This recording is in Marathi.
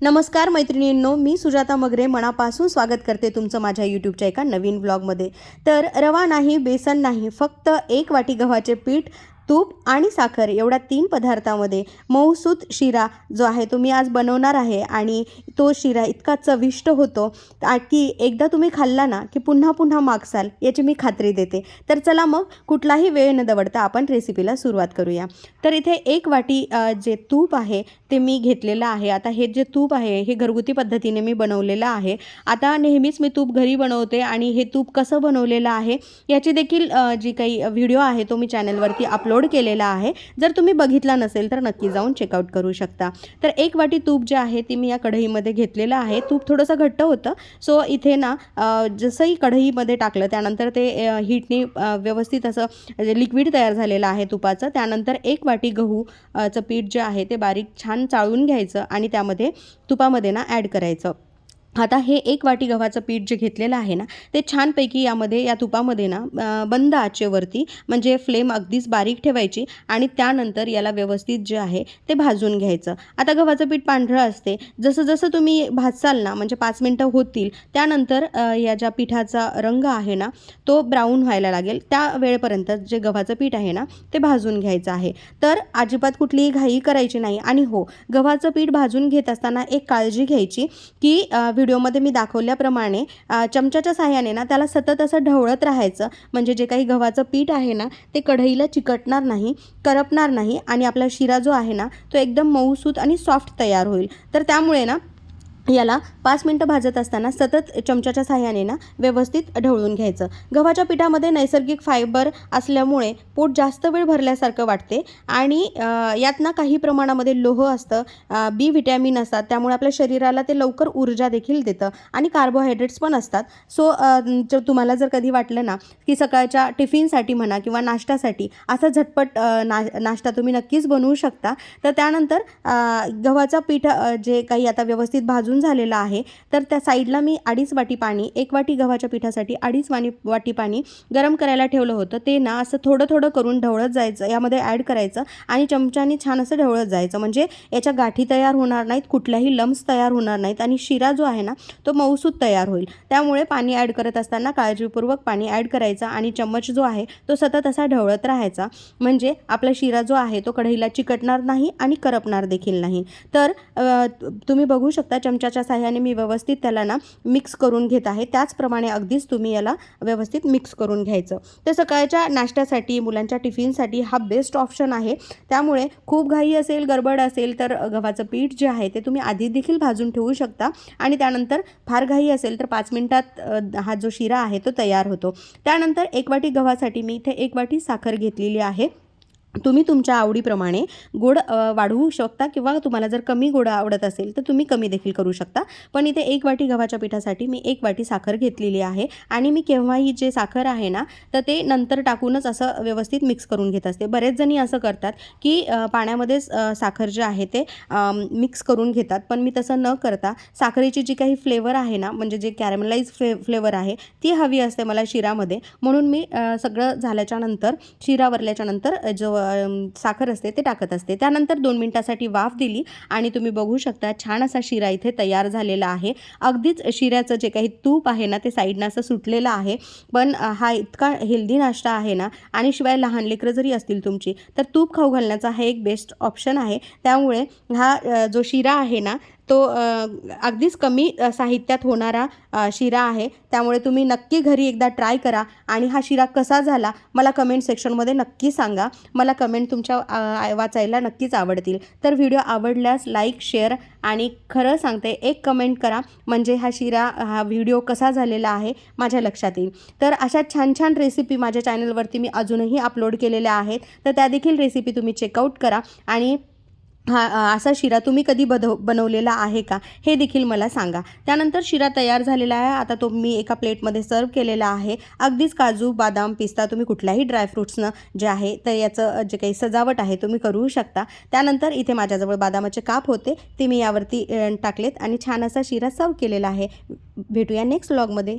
नमस्कार मैत्रिणींनो, मी सुजाता मगरे मनापासून स्वागत करते तुमचं माझ्या यूट्यूबच्या एका नवीन व्लॉगमध्ये। तर रवा नाही, बेसन नाही, फक्त 1 वाटी गव्हाचे पीठ, तूप आणि साखर एवढ्या 3 पदार्थामध्ये मऊसूत शिरा जो आहे तो मी आज बनवणार आहे। आणि तो शिरा इतका चविष्ट होतो की एकदा तुम्ही खाल्ला ना की पुन्हा पुन्हा मागसाल याची मी खात्री देते। तर चला मग कुठलाही वेळ न दवडता आपण रेसिपीला सुरुवात करूया। तर इथे 1 वाटी जे तूप आहे ते मी घेतलेलं आहे। आता हे जे तूप आहे हे घरगुती पद्धतीने मी बनवलेलं आहे। आता नेहमीच मी तूप घरी बनवते आणि हे तूप कसं बनवलेलं आहे याची देखील जी काही व्हिडिओ आहे तो मी चॅनलवरती अपलोड केलेला आहे। जर तुम्ही बघितला नसेल तर नक्की जाऊन चेकआउट करू शकता। तर 1 वाटी तूप जे आहे ते मी या कढईमध्ये घेतलेलं आहे। तूप थोडंसं घट्ट होतं, सो इथे ना जसंही कढईमध्ये टाकलं त्यानंतर ते हीटने व्यवस्थित असं लिक्विड तयार झालेलं आहे तुपाचं। त्यानंतर 1 वाटी गहूचं पीठ जे आहे ते बारीक छान चाळून घ्यायचं आणि त्यामध्ये तुपामध्ये ना ॲड करायचं। आता हे 1 वाटी गव्हाचं पीठ जे घेतलेलं आहे ना ते छानपैकी या तुपामध्ये ना बंद आचेवरती म्हणजे फ्लेम अगदीच बारीक ठेवायची आणि त्यानंतर याला व्यवस्थित जे आहे ते भाजून घ्यायचं। आता गव्हाचं पीठ पांढरं असते, जसं जसं तुम्ही भाजसाल ना म्हणजे 5 मिनटं होतील त्यानंतर या ज्या पिठाचा रंग आहे ना तो ब्राऊन व्हायला लागेल, त्या वेळेपर्यंत जे गव्हाचं पीठ आहे ना ते भाजून घ्यायचं आहे। तर अजिबात कुठलीही घाई करायची नाही। आणि हो, गव्हाचं पीठ भाजून घेत असताना एक काळजी घ्यायची की व्हिडिओमध्ये मी दाखवल्याप्रमाणे चमच्याच्या साहाय्याने ना त्याला सतत असं ढवळत राहायचं, म्हणजे जे काही गव्हाचं पीठ आहे ना ते कढईला चिकटणार नाही, करपणार नाही आणि आपला शिरा जो आहे ना तो एकदम मऊसूत आणि सॉफ्ट तयार होईल। तर त्यामुळे ना याला 5 मिनटं भाजत असताना सतत चमच्याच्या साहाय्याने ना व्यवस्थित ढवळून घ्यायचं। गव्हाच्या पिठामध्ये नैसर्गिक फायबर असल्यामुळे पोट जास्त वेळ भरल्यासारखं वाटते आणि यात ना काही प्रमाणामध्ये लोह असतं, बी व्हिटॅमिन असतात, त्यामुळे आपल्या शरीराला ते लवकर ऊर्जा देखील देतं आणि कार्बोहायड्रेट्स पण असतात। सो तुम्हाला जर कधी वाटलं ना की सकाळच्या टिफिनसाठी म्हणा किंवा नाश्त्यासाठी असा झटपट नाश्ता तुम्ही नक्कीच बनवू शकता। तर त्यानंतर गव्हाचं पीठ जे काही आता व्यवस्थित भाजून झालेला आहे तर त्या साईडला मी 2.5 वाटी पाणी, 1 वाटी गव्हाच्या पिठासाठी 2.5 वाटी पाणी गरम करायला ठेवलं होतं। ते ना असं थोडं थोडं करून ढवळत जायचं, यामध्ये ॲड करायचं आणि चमच्याने छान असं ढवळत जायचं, म्हणजे याच्या गाठी तयार होणार नाहीत, कुठल्याही लम्स तयार होणार नाहीत आणि शिरा जो आहे ना तो मऊसूत तयार होईल। त्यामुळे पाणी ॲड करत असताना काळजीपूर्वक पाणी ॲड करायचं आणि चम्मच जो आहे तो सतत असा ढवळत राहायचा, म्हणजे आपला शिरा जो आहे तो कढईला चिकटणार नाही आणि करपणार देखील नाही। तर तुम्ही बघू शकता चमच्याच्या साहाय्याने मी व्यवस्थित त्याला ना मिक्स करून घेत आहे। त्याचप्रमाणे अगदीच तुम्ही याला व्यवस्थित मिक्स करून घ्यायचं। तर सकाळच्या नाश्त्यासाठी, मुलांच्या टिफिनसाठी हा बेस्ट ऑप्शन आहे। त्यामुळे खूप घाई असेल, गडबड असेल तर गव्हाचं पीठ जे आहे ते तुम्ही आधी देखील भाजून ठेवू शकता आणि त्यानंतर फार घाई असेल तर 5 मिनिटात हा जो शिरा आहे तो तयार होतो। त्यानंतर 1 वाटी गव्हासाठी मी इथे 1 वाटी साखर घेतलेली आहे। तुम्ही तुमच्या आवडीप्रमाणे गोड वाढवू शकता किंवा तुम्हाला जर कमी गोड आवडत असेल तर तुम्ही कमी देखील करू शकता। पण इथे 1 वाटी गव्हाच्या पिठासाठी मी 1 वाटी साखर घेतलेली आहे आणि मी केव्हाही जे साखर आहे ना तर ते नंतर टाकूनच असं व्यवस्थित मिक्स करून घेत असते। बरेच जणी असं करतात की पाण्यामध्येच साखर जे आहे ते मिक्स करून घेतात, पण मी तसं न करता साखरेची जी काही फ्लेवर आहे ना, म्हणजे जे कॅरमलाइज फ्लेवर आहे ती हवी असते मला शिरामध्ये, म्हणून मी सगळं झाल्याच्या नंतर शिरा वरल्याच्या नंतर जो साखर असते ते टाकत असते। त्यानंतर 2 मिनिटासाठी वाफ दिली आणि तुम्ही बघू शकता छान असा शिरा इथे तयार झालेला आहे। अगदीच शिऱ्याचं जे काही तूप आहे ना ते साईडनं असं सुटलेलं आहे, पण हा इतका हेल्दी नाश्ता आहे ना आणि शिवाय लहान लेकरं जरी असतील तुमची तर तूप खाऊ घालण्याचा हा एक बेस्ट ऑप्शन आहे। त्यामुळे हा जो शिरा आहे ना तो अगदीच कमी साहित्यात होणारा शिरा आहे। त्यामुळे तुम्ही नक्की घरी एकदा ट्राय करा आणि हा शिरा कसा झाला मला कमेंट सेक्शनमध्ये नक्की सांगा। मला कमेंट तुमच्या वाचायला नक्कीच आवडतील। तर व्हिडिओ आवडल्यास लाईक, शेअर आणि खरं सांगते एक कमेंट करा, म्हणजे हा व्हिडिओ कसा झालेला आहे माझ्या लक्षात येईल। तर अशा छान छान रेसिपी माझ्या चॅनलवरती मी अजूनही अपलोड केलेल्या आहेत, तर त्या देखील रेसिपी तुम्ही चेकआउट करा आणि असा शिरा तुम्ही कधी बनवलेला आहे का हे देखील मला सांगा। त्यानंतर शिरा तयार झालेला आहे। आता तो मी एका प्लेटमध्ये सर्व केलेला आहे। अगदीच काजू, बदाम, पिस्ता तुम्ही कुठल्याही ड्रायफ्रूट्सनं जे आहे तर याचं जे काही सजावट आहे तुम्ही करू शकता। त्यानंतर इथे माझ्याजवळ बदामाचे काप होते ते मी यावरती टाकलेत आणि छान असा शिरा सर्व केलेला आहे। भेटूया नेक्स्ट व्लॉगमध्ये।